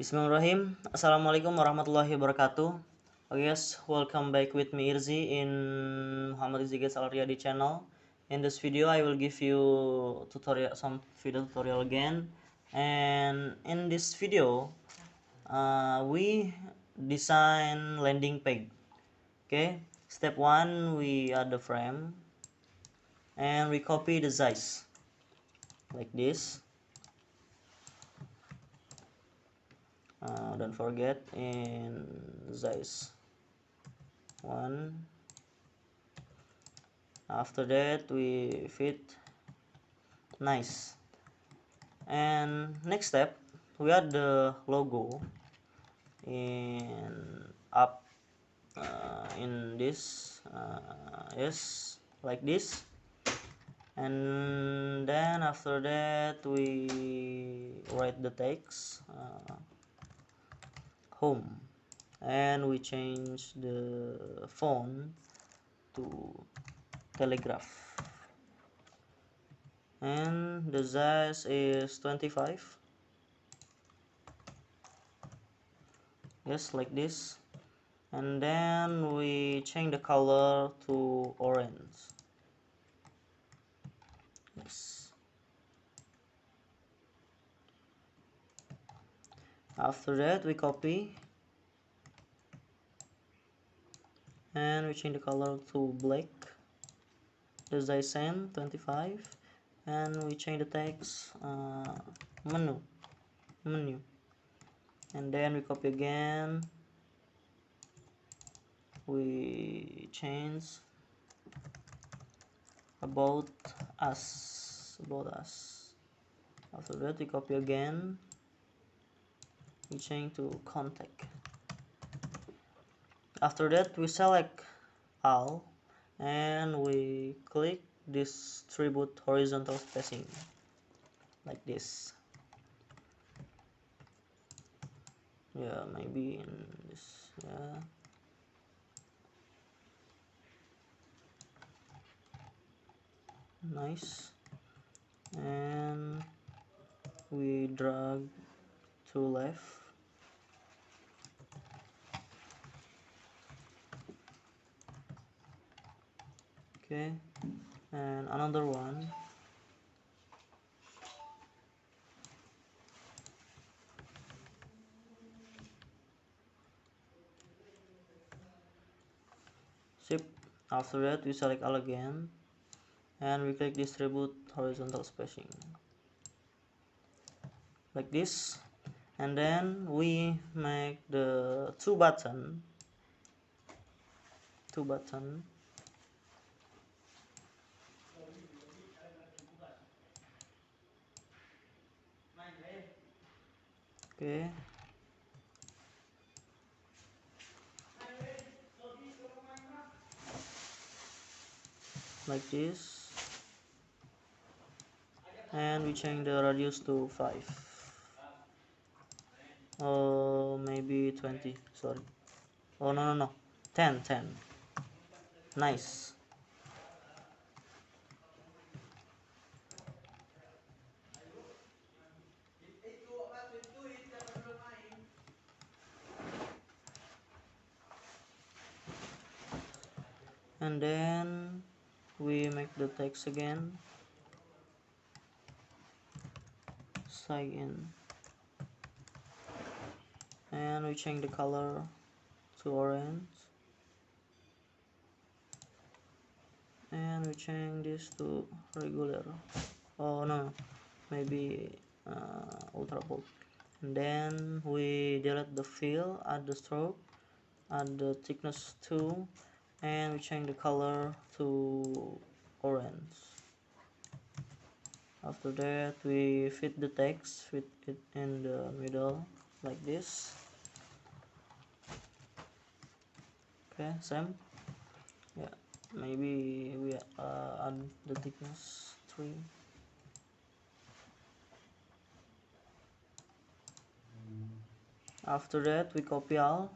Bismillahirrahmanirrahim. Assalamualaikum warahmatullahi wabarakatuh. Yes, welcome back with me Irzi in Muhammad Izzigas Al-Riyadi channel. In this video, I will give you some video tutorial again. And in this video, we design landing page. Okay, step 1, we add the frame and we copy the size like this. Don't forget in size 1. After that we fit nice, and next step we add the logo in up in this yes, like this. And then after that we write the text home, and we change the font to telegraph, and the size is 25. Yes, like this. And then we change the color to orange. Yes. After that we copy and we change the color to black, the size same 25, and we change the text menu, and then we copy again, we change about us. After that we copy again, we change to contact. After that we select all and we click distribute horizontal spacing like this. Yeah, maybe in this. Yeah, nice. And we drag to left. Okay, and another one. Sip. After that we select all again and we click distribute horizontal spacing like this. And then we make the two button. Okay, like this, and we change the radius to 5, or maybe 20, sorry. Oh, no, 10. Nice. And then we make the text again, sign in, and we change the color to orange, and we change this to regular. Oh no, maybe ultra bold. And then we delete the fill, add the stroke, add the thickness 2, and we change the color to orange. After that we fit the text, fit it in the middle like this. Okay, same. Yeah, maybe we add the thickness 3. After that we copy all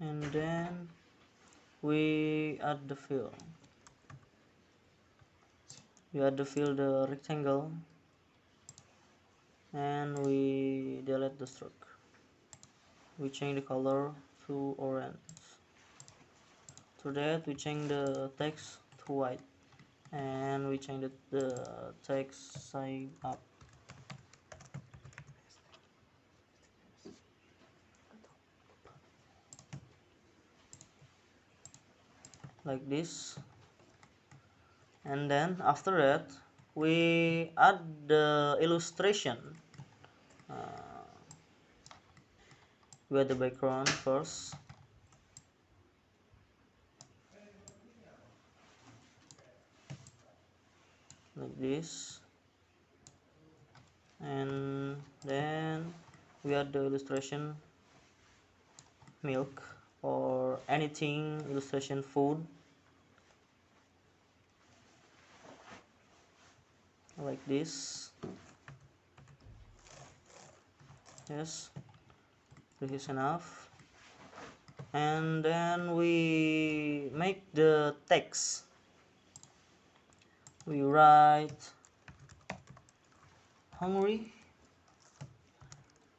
and then we add the fill. we add the fill the rectangle, and we delete the stroke. We change the color to orange. To that we change the text to white, and we change the text size up like this. And then after that we add the illustration. We add the background first, like this, and then we add the illustration milk or anything, illustration food, like this. Yes, this is enough. And then we make the text. We write hungry,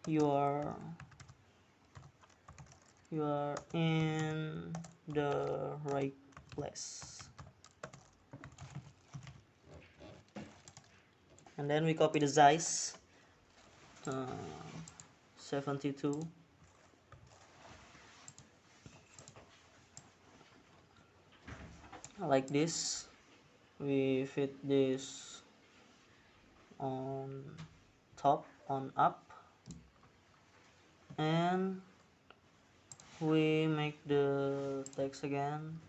you are in the right place. And then we copy the size, 72, like this. We fit this on top, on up, and we make the text again.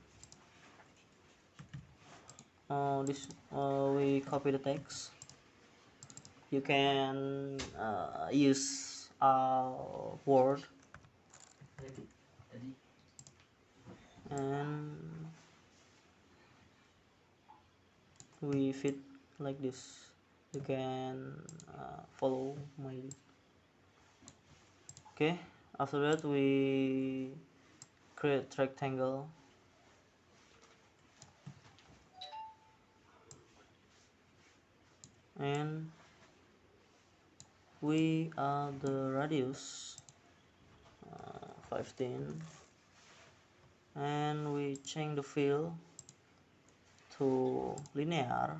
We copy the text. You can use Word, and we fit like this. You can follow my. Okay, after that we create rectangle, and we add the radius 15, and we change the fill to linear,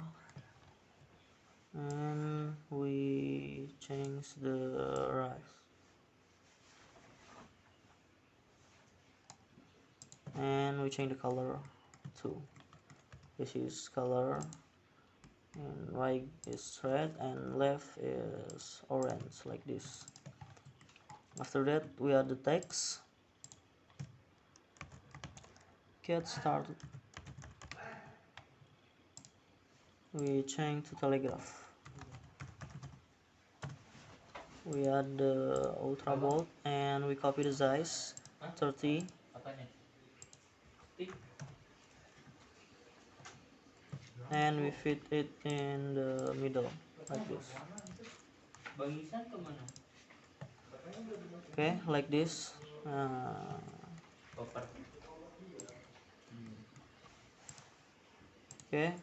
and we change the rise, and we change the color too. This is color, and right is red and left is orange, like this. After that we add the text, get started. We change to telegraph. We add the ultra bold, and we copy the size 30, and we fit it in the middle like this. Okay, like this. Okay,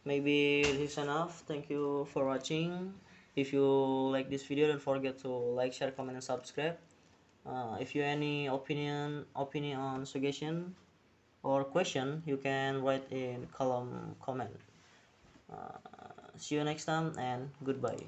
maybe this is enough. Thank you for watching. If you like this video, don't forget to like, share, comment, and subscribe. If you any opinion, suggestion, or question, you can write in column comment. See you next time, and goodbye.